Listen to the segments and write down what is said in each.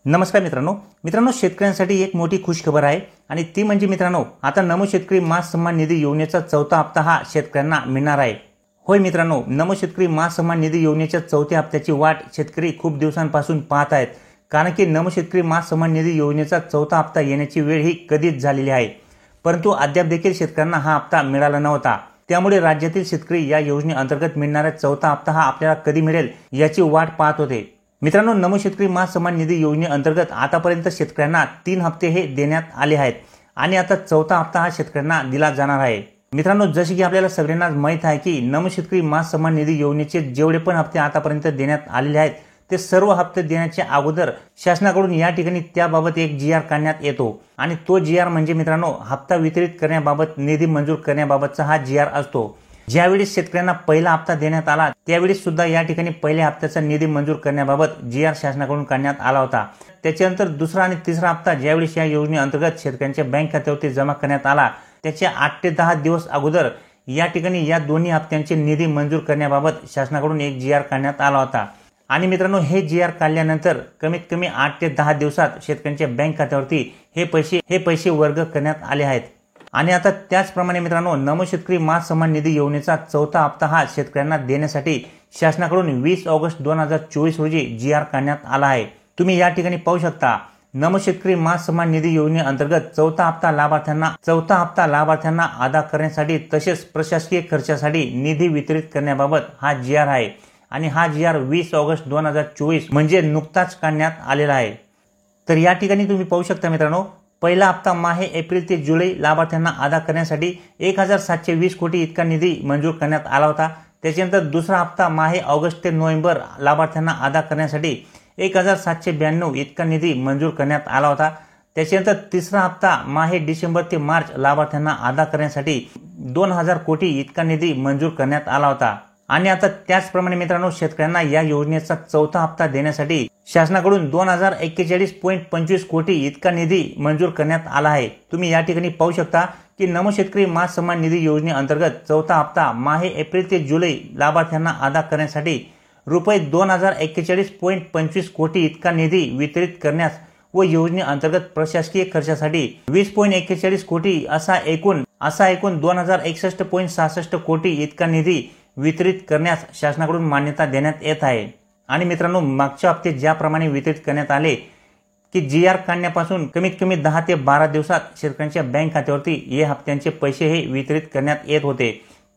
नमस्कार मित्रांनो शेतकऱ्यांसाठी एक मोठी खुशखबर आहे आणि ती म्हणजे मित्रांनो आता नमो शेतकरी महासन्मान निधी योजनेचा चौथा हप्ता हा शेतकऱ्यांना मिळणार आहे। होय मित्रांनो, नमो शेतकरी महासन्मान निधी योजनेच्या चौथ्या हप्त्याची वाट शेतकरी खूप दिवसांपासून पाहत आहेत, कारण की नमो शेतकरी महासन्मान निधी योजनेचा चौथा हप्ता येण्याची वेळ ही कधीच झालेली आहे, परंतु अद्याप देखील शेतकऱ्यांना हा हप्ता मिळाला नव्हता। त्यामुळे राज्यातील शेतकरी या योजनेअंतर्गत मिळणारा चौथा हप्ता हा आपल्याला कधी मिळेल याची वाट पाहत होते। मित्रांनो, नमो शेतकरी महासन्मान निधी योजनेअंतर्गत आतापर्यंत शेतकऱ्यांना 3 हप्ते हे देण्यात आले आहेत आणि आता चौथा हप्ता हा शेतकऱ्यांना दिला जाणार आहे। मित्रांनो, जसे की आपल्याला सगळ्यांना माहित आहे की नमो शेतकरी महासन्मान निधी योजनेचे जेवढे पण हप्ते आतापर्यंत देण्यात आलेले आहेत ते सर्व हप्ते देण्याच्या अगोदर शासनाकडून या ठिकाणी त्याबाबत एक GR काढण्यात येतो आणि तो GR म्हणजे मित्रांनो हप्ता वितरित करण्याबाबत निधी मंजूर करण्याबाबतचा हा GR असतो। ज्यावेळी शेतकऱ्यांना पहिला हप्ता देण्यात आला त्यावेळी सुद्धा या ठिकाणी पहिल्या हप्त्याचा निधी मंजूर करण्याबाबत GR शासनाकडून काढण्यात आला होता। त्याच्यानंतर दुसरा आणि तिसरा हप्ता ज्यावेळी या योजनेअंतर्गत शेतकऱ्यांच्या बँक खात्यावरती जमा करण्यात आला त्याच्या 8 ते 10 दिवस अगोदर या ठिकाणी या दोन्ही हप्त्यांचे निधी मंजूर करण्याबाबत शासनाकडून एक GR काढण्यात आला होता आणि मित्रांनो हे GR काढल्यानंतर कमीत कमी 8 ते 10 दिवसात शेतकऱ्यांच्या बँक खात्यावरती हे पैसे वर्ग करण्यात आले आहेत। आणि आता त्याचप्रमाणे मित्रांनो नमो शेतकरी महासन्मान निधी योजनेचा चौथा हप्ता हा शेतकऱ्यांना देण्यासाठी शासनाकडून 20 ऑगस्ट 2024 रोजी GR काढण्यात आला आहे। तुम्ही या ठिकाणी पाहू शकता, नमो शेतकरी महासन्मान निधी योजनेअंतर्गत चौथा हप्ता लाभार्थ्यांना अदा करण्यासाठी तसेच प्रशासकीय खर्चासाठी निधी वितरित करण्याबाबत हा GR आहे आणि हा GR 20 ऑगस्ट 2024 म्हणजे नुकताच काढण्यात आलेला आहे। तर या ठिकाणी तुम्ही पाहू शकता मित्रांनो, पहिला हप्ता माहे एप्रिल ते जुलै लाभार्थ्यांना अदा करण्यासाठी 1720 कोटी इतका निधी मंजूर करण्यात आला होता। त्याच्यानंतर दुसरा हप्ता माहे ऑगस्ट ते नोव्हेंबर लाभार्थ्यांना अदा करण्यासाठी 1792 इतका निधी मंजूर करण्यात आला होता। त्याच्यानंतर तिसरा हप्ता माहे डिसेंबर ते मार्च लाभार्थ्यांना अदा करण्यासाठी 2000 कोटी इतका निधी मंजूर करण्यात आला होता। आणि आता त्याचप्रमाणे मित्रांनो शेतकऱ्यांना या योजनेचा चौथा हप्ता देण्यासाठी शासनाकडून 2041.25 कोटी इतका निधी मंजूर करण्यात आला आहे। तुम्ही या ठिकाणी पाहू शकता की नमो शेतकरी महासन्मान निधी योजनेअंतर्गत चौथा हप्ता माहे एप्रिल ते जुलै लाभार्थ्यांना अदा करण्यासाठी रुपये 2041.25 कोटी इतका निधी वितरित करण्यास व योजनेअंतर्गत प्रशासकीय खर्चासाठी 20.41 कोटी असा एकूण 2061.66 कोटी इतका निधी वितरित करण्यास शासनाकडून मान्यता देण्यात येत आहे। आणि मित्रांनो, मागच्या हप्ते ज्याप्रमाणे वितरित करण्यात आले की GR काढण्यापासून कमीत कमी 10 ते 12 दिवसात शेतकऱ्यांच्या बँक खात्यावरती या हप्त्यांचे पैसे हे वितरित करण्यात येत होते,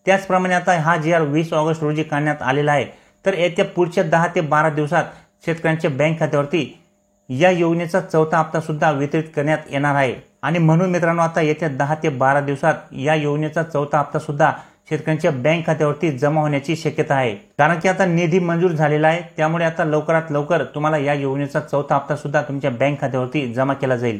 त्याचप्रमाणे आता हा GR 20 ऑगस्ट रोजी काढण्यात आलेला आहे। तर येत्या पुढच्या 10 ते 12 दिवसात शेतकऱ्यांच्या बँक खात्यावरती या योजनेचा चौथा हप्ता सुद्धा वितरित करण्यात येणार आहे आणि म्हणून मित्रांनो आता येत्या 10 ते 12 दिवसात या योजनेचा चौथा हप्ता सुद्धा शेतकऱ्यांच्या बँक खात्यावरती जमा होण्याची शक्यता आहे, कारण की आता निधी मंजूर झालेला आहे। त्यामुळे आता लवकरात लवकर तुम्हाला या योजनेचा चौथा हप्ता सुद्धा तुमच्या बँक खात्यावरती जमा केला जाईल।